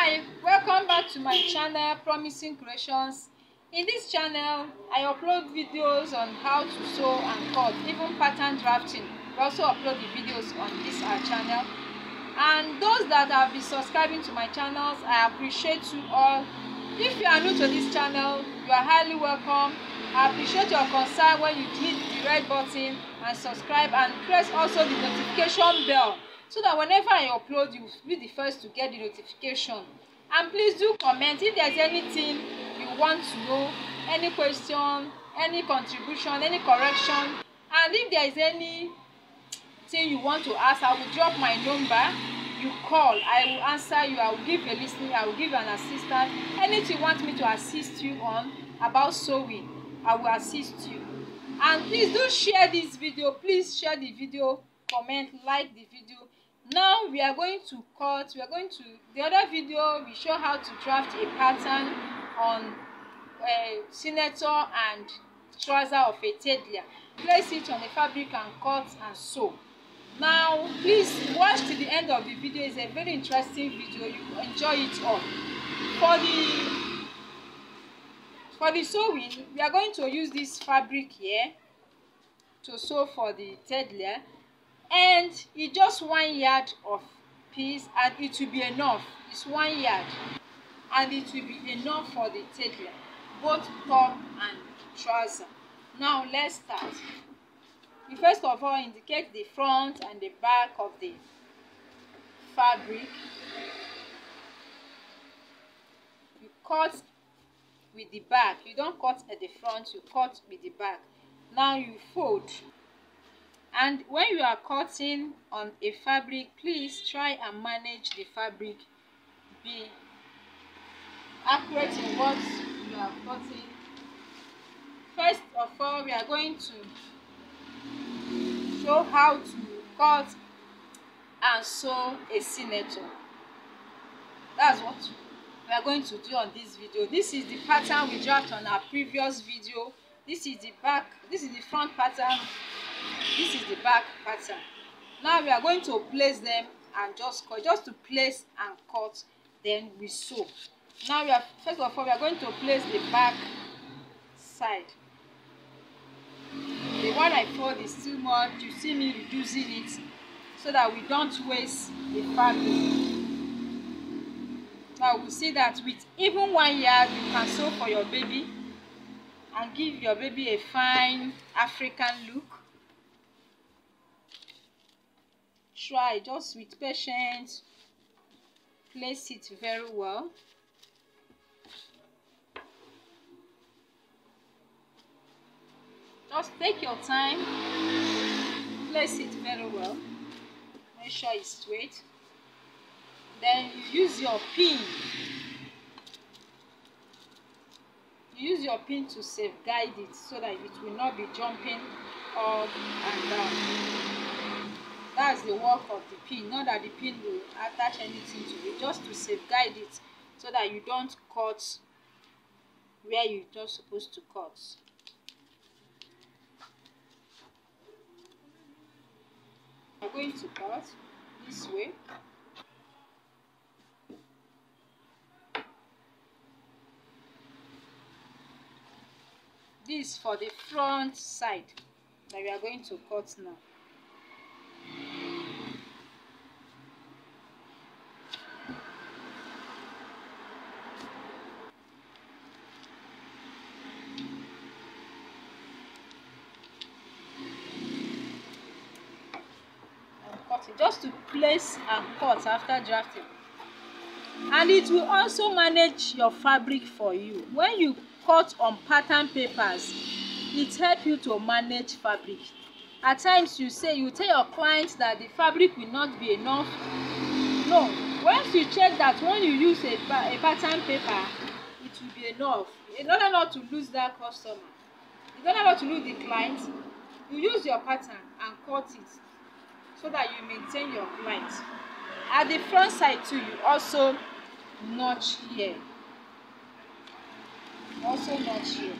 Hi, welcome back to my channel Promising Creations. In this channel I upload videos on how to sew and cut, even pattern drafting. We also upload the videos on this our channel, and those that have been subscribing to my channels, I appreciate you all. If you are new to this channel, you are highly welcome. I appreciate your concern when you hit the red button and subscribe, and press also the notification bell so that whenever I upload, you will be the first to get the notification. And please do comment if there's anything you want to know, any question, any contribution, any correction, and if there is anything you want to ask, I will drop my number. You call, I will answer you. I will give a listening, I will give an assistant. Anything you want me to assist you on about sewing, I will assist you. And please do share this video. Please share the video, comment, like the video. Now we are going to cut. The other video we show how to draft a pattern on a senator and trouser of a toddler. Place it on the fabric and cut and sew. Now please watch to the end of the video. It's a very interesting video. You will enjoy it all. For the sewing, we are going to use this fabric here to sew for the toddler, and it's just 1 yard of piece, and it will be enough. It's 1 yard and it will be enough for the toddler, both top and trouser. Now let's start. You first of all indicate the front and the back of the fabric. You cut with the back. You don't cut at the front, you cut with the back. Now you fold. And when you are cutting on a fabric, please try and manage the fabric. Be accurate in what you are cutting. First of all, we are going to show how to cut and sew a senator. That's what we are going to do on this video. This is the pattern we drafted on our previous video. This is the back, this is the front pattern, this is the back pattern. Now we are going to place them and just cut, just to place and cut, then we sew. Now we are, first of all, we are going to place the back side. The one I fold is too much. You see me reducing it so that we don't waste the fabric. Now we see that with even 1 yard you can sew for your baby and give your baby a fine African look. Try just with patience, place it very well. Just take your time, place it very well, make sure it's straight. Then you use your pin. You use your pin to safeguard it so that it will not be jumping up and down. That's the work of the pin, not that the pin will attach anything to it, just to safeguard it so that you don't cut where you're not supposed to cut. I'm going to cut this way. This for the front side that we are going to cut now. Just to place and cut after drafting, and it will also manage your fabric for you. When you cut on pattern papers, it helps you to manage fabric. At times you tell your clients that the fabric will not be enough. No, once you check that when you use a pattern paper, it will be enough. In order not to lose that customer, in order not to lose the client, you use your pattern and cut it so that you maintain your client. At the front side too, you also notch here. Also notch here.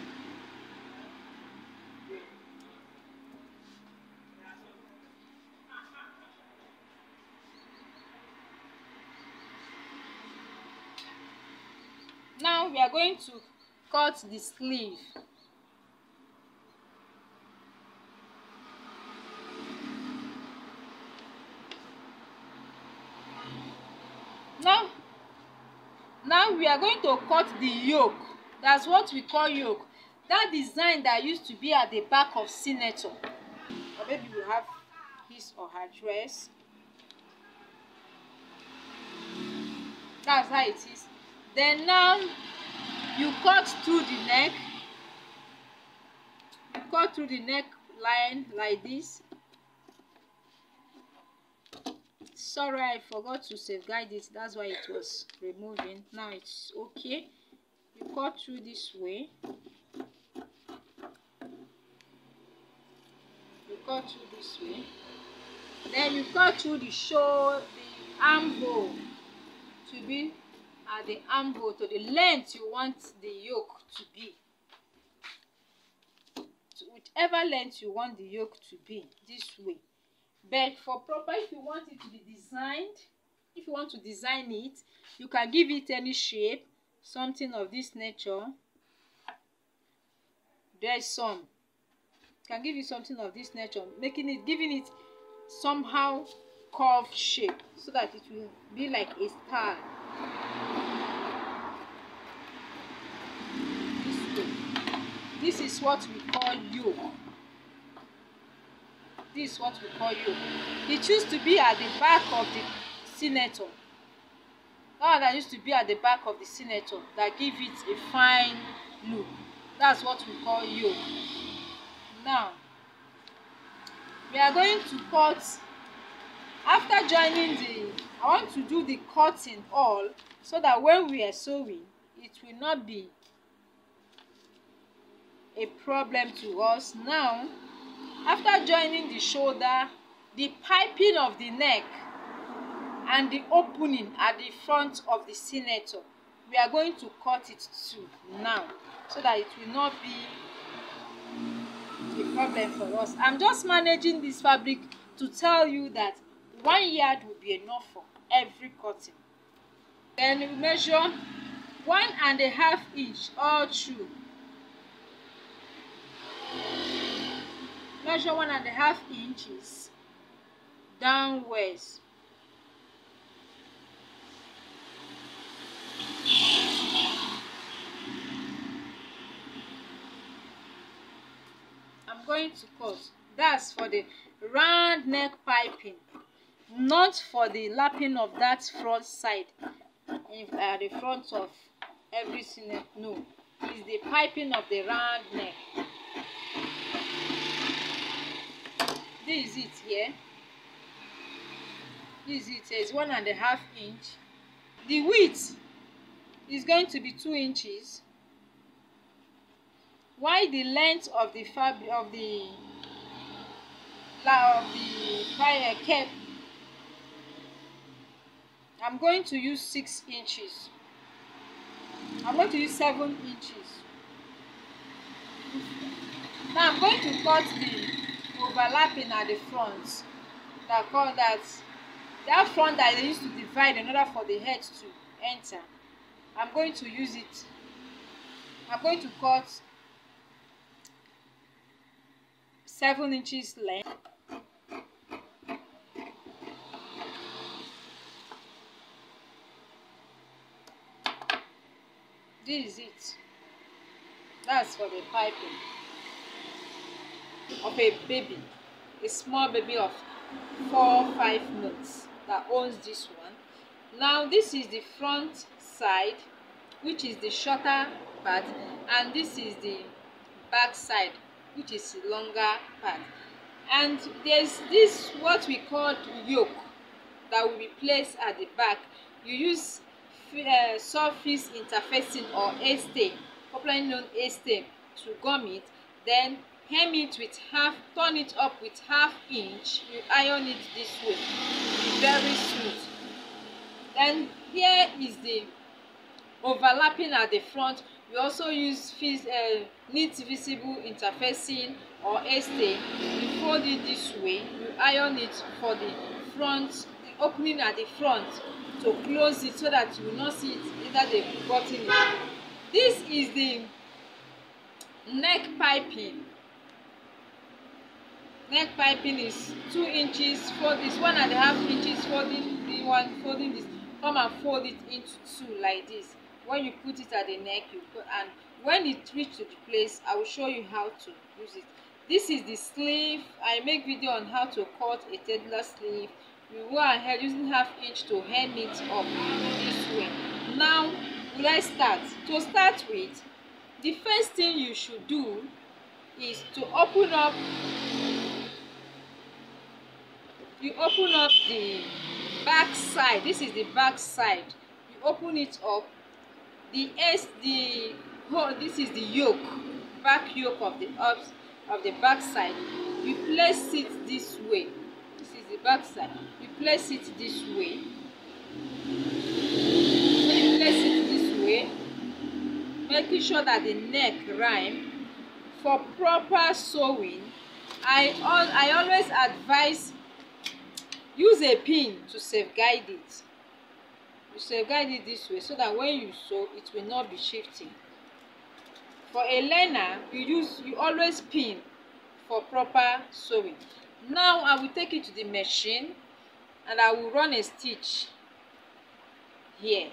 Now we are going to cut the sleeve. Now we are going to cut the yoke. That's what we call yoke. That design that used to be at the back of senator, or maybe you have his or her dress. That's how it is. Then now you cut through the neck. You cut through the neck line like this. Sorry, I forgot to safeguard it. That's why it was removing. Now it's okay. You cut through this way. You cut through this way. Then you cut through the armhole to be at the armhole, to the length you want the yoke to be. To whichever length you want the yoke to be, this way. But for proper, if you want it to be designed, if you want to design it, you can give it any shape, something of this nature. There's some. You can give it something of this nature, giving it somehow curved shape, so that it will be like a star. This way. This is what we call yoke. This is what we call yoke. It used to be at the back of the senator. That used to be at the back of the senator that give it a fine look. That's what we call yoke. Now we are going to cut. After joining I want to do the cutting all, so that when we are sewing, it will not be a problem to us. Now, after joining the shoulder, the piping of the neck and the opening at the front of the senator, we are going to cut it too now, so that it will not be a problem for us. I'm just managing this fabric to tell you that 1 yard will be enough for every cutting. Then we measure 1.5 inch all through. Measure 1.5 inches downwards. I'm going to cut. That's for the round neck piping, not for the lapping of that front side, the front of every single. No, it's the piping of the round neck. This is it here. This is it. It's 1.5 inch. The width is going to be 2 inches. While the length of the fabric of the cape, I'm going to use 6 inches. I'm going to use 7 inches. Now I'm going to cut the overlapping at the front. That front that they used to divide in order for the head to enter. I'm going to use it. I'm going to cut 7 inches length. This is it. That's for the piping of a baby, a small baby of 4 or 5 months that owns this one. Now this is the front side, which is the shorter part, and this is the back side, which is the longer part. And there's this what we call yoke that will be placed at the back. You use surface interfacing or A-stay, popularly known A-stay, to gum it, then hem it with turn it up with 1/2 inch. You iron it this way. It's very smooth. Then here is the overlapping at the front. We also use neat visible interfacing or A-stay. You fold it this way. You iron it for the front, the opening at the front, to close it so that you will not see it either they've gotten it This is the neck piping. Neck piping is 2 inches, fold this 1.5 inches, folding the one, folding this, come and fold it into 2 like this. When you put it at the neck, you put, and when it reach to the place, I will show you how to use it. This is the sleeve. I make video on how to cut a toddler sleeve. You go ahead using 1/2 inch to hem it up this way. Now let's start. To start with, the first thing you should do is to open up the back side. This is the back side. You open it up. This is the yoke, back yoke of the back side. You place it this way. This is the back side. You place it this way. When you place it this way, making sure that the neck rhyme. For proper sewing, I always advise use a pin to safeguard it. You safeguard it this way so that when you sew, it will not be shifting. For a learner, you always pin for proper sewing. Now I will take it to the machine and I will run a stitch here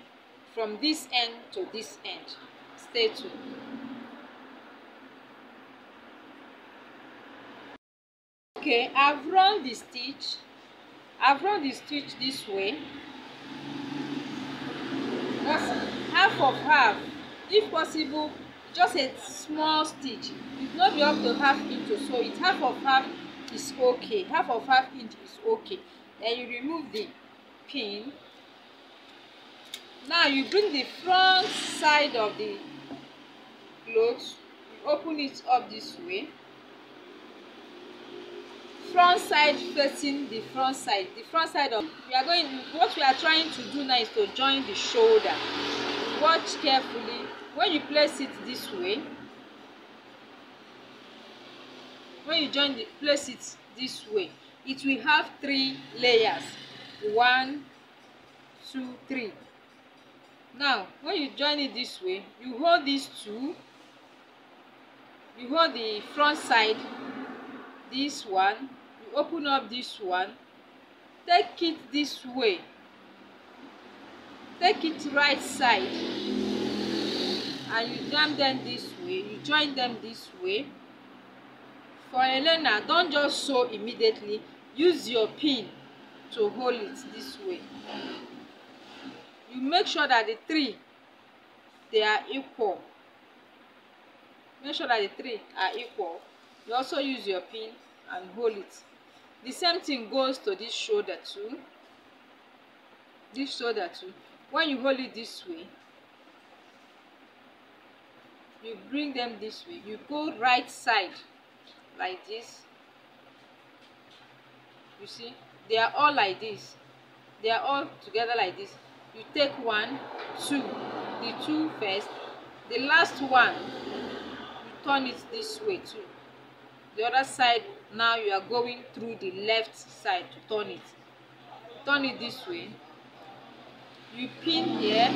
from this end to this end. Stay tuned. Okay, I've run the stitch this way. That's half of half. If possible, just a small stitch. You do not be up to 1/2 inch to sew it. Half of half is okay. Half of 1/2 inch is okay. Then you remove the pin. Now you bring the front side of the cloth. You open it up this way. Front side facing the front side. The front side of what we are trying to do now is to join the shoulder. Watch carefully. When you place it this way, place it this way, it will have 3 layers. 1, 2, 3. Now when you join it this way, you hold these 2. You hold the front side, this one. You open up this one. Take it this way. Take it right side. And you jam them this way. You join them this way. For a learner, don't just sew immediately. Use your pin to hold it this way. You make sure that the 3 they are equal. Make sure that the 3 are equal. You also use your pin and hold it. The same thing goes to this shoulder too. This shoulder too. When you hold it this way, you bring them this way. You go right side like this. You see, they are all like this. They are all together like this. You take 1, 2, the 2 first. The last one, you turn it this way too. The other side, now you are going through the left side to turn it. Turn it this way. You pin here.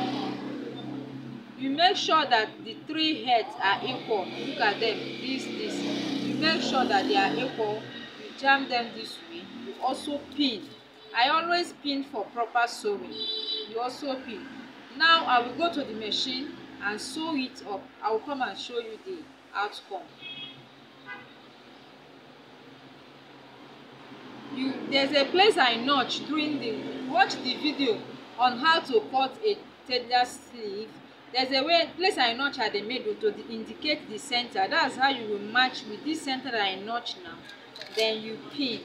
You make sure that the 3 heads are equal. Look at them. This. You make sure that they are equal. You jam them this way. You also pin. I always pin for proper sewing. You also pin. Now I will go to the machine and sew it up. I will come and show you the outcome. There's a place I notch watch the video on how to cut a toddler sleeve. There's a place I notch at the middle to indicate the center. That's how you will match with this center that I notch now. Then you pin.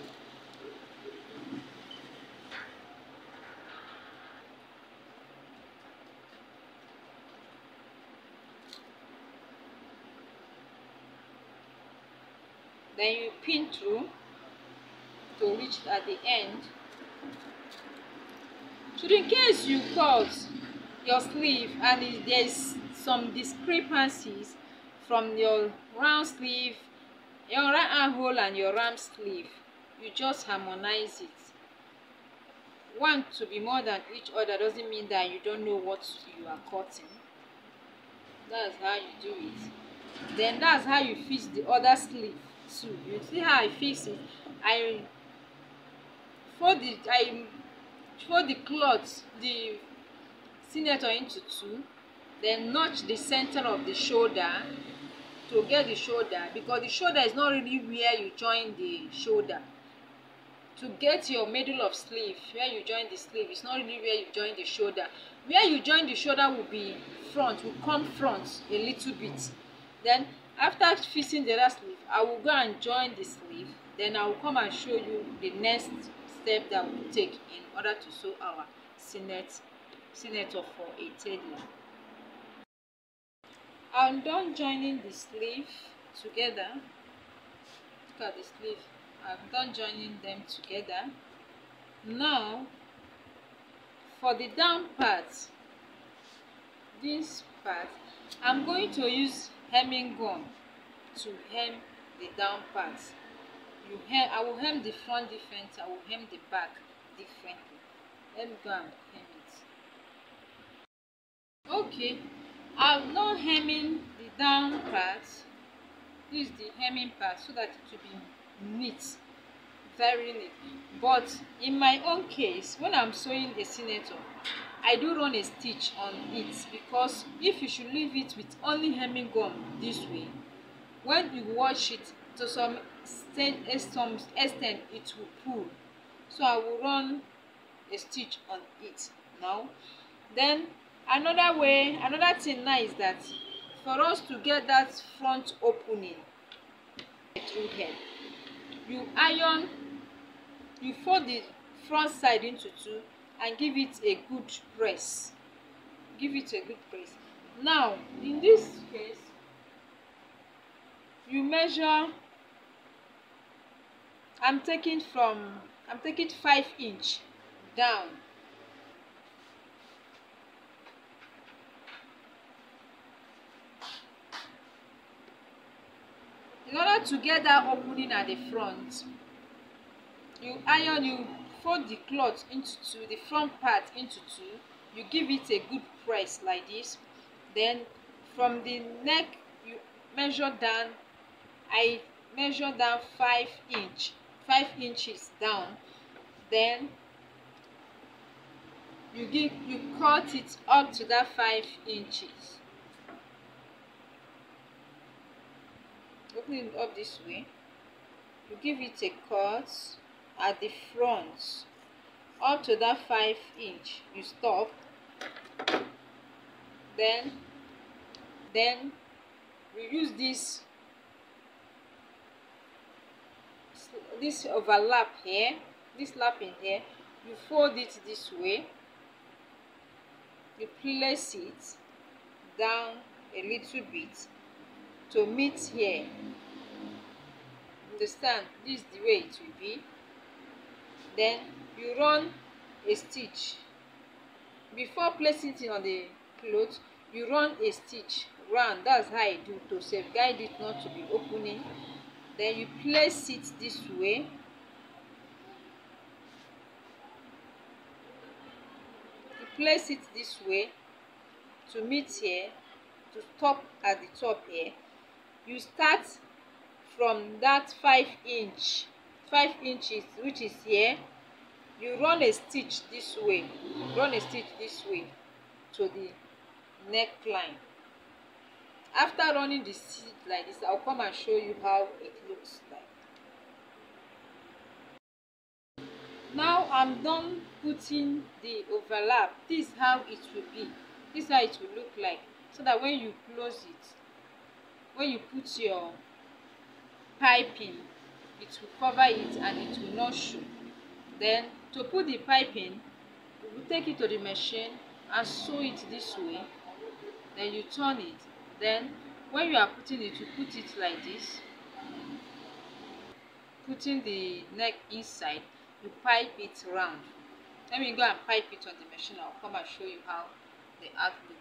Then you pin through to reach at the end. So in case you cut your sleeve and there's some discrepancies from your round sleeve, your right armhole and your round sleeve, you just harmonize it. One to be more than each other doesn't mean that you don't know what you are cutting. That's how you do it. Then that's how you fix the other sleeve too. You see how I fix it? I I fold the cloth, the senator, into two, then notch the center of the shoulder to get the shoulder, because the shoulder is not really where you join the shoulder. To get your middle of sleeve, where you join the sleeve, is not really where you join the shoulder. Where you join the shoulder will be front, will come front a little bit. Then after fixing the other sleeve, I will go and join the sleeve. Then I will come and show you the next step that we will take in order to sew our senator for a tailor. I'm done joining the sleeve together. Look at the sleeve. I'm done joining them together. Now for the down part, this part, I'm going to use hemming gun to hem the down part. I will hem the front different, I will hem the back differently. Let me go and hem it. Okay, I'm not hemming the down part. This is the hemming part, so that it will be neat, very neat. But in my own case, when I'm sewing a senator, I do run a stitch on it, because if you should leave it with only hemming gum this way, when you wash it to some extent it will pull. So I will run a stitch on it now. Then another thing now is that for us to get that front opening through here, you fold the front side into two and give it a good press. Now in this case, you measure. I'm taking 5 inch down. In order to get that opening at the front, you fold the cloth into two, the front part into two. You give it a good press like this. Then from the neck, you measure down. I measure down 5 inches down. Then you cut it up to that 5 inches. Open it up this way. You give it a cut at the front up to that 5 inch. You stop. Then we use this overlap here, this lapping here. You fold it this way. You place it down a little bit to meet here. Understand? This is the way it will be. Then you run a stitch before placing it on the cloth. You run a stitch round. That's how I do, to safeguard it not to be opening. Then you place it this way. You place it this way to meet here, to stop at the top here. You start from that 5 inches, which is here. You run a stitch this way. To the neckline. After running the stitch like this, I'll come and show you how it looks like. Now I'm done putting the overlap. This is how it will be. This is how it will look like, so that when you close it, when you put your piping, it will cover it and it will not show. Then to put the piping, you will take it to the machine and sew it this way. Then you turn it. Then when you are putting it, you put it like this, putting the neck inside. You pipe it round. Let me go and pipe it on the machine. I'll come and show you how the outlook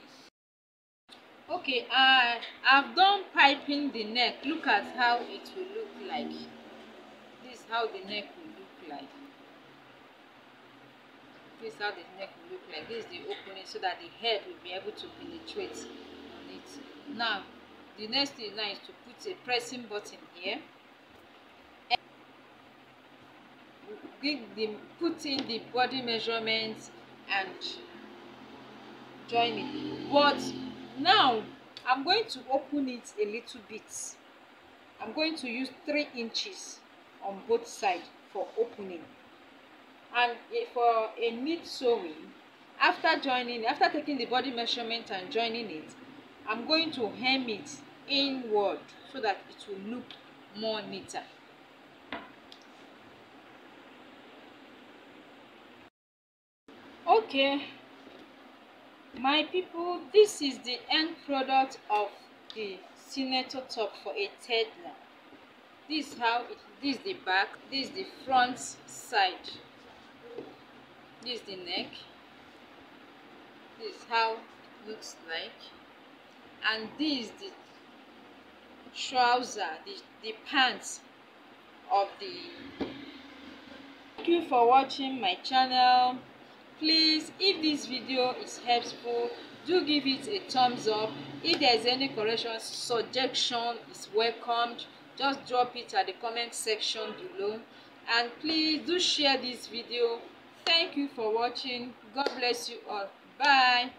is. Okay, I've done piping the neck. Look at how it will look like. This is how the neck will look like. This is how the neck will look like. This is the opening, so that the head will be able to penetrate Now the next thing now is to put a pressing button here. Put in the body measurements and join it. But now I'm going to open it a little bit. I'm going to use 3 inches on both sides for opening. And for a neat sewing, after taking the body measurement and joining it, I'm going to hem it inward so that it will look more neater. Okay, my people, this is the end product of the senator top for a toddler. This is the back, this is the front side, this is the neck, this is how it looks like, and this is the trouser, the pants of the. Thank you for watching my channel. Please, if this video is helpful, do give it a thumbs up. If there is any correction, suggestion is welcomed. Just drop it at the comment section below. And please do share this video. Thank you for watching. God bless you all. Bye.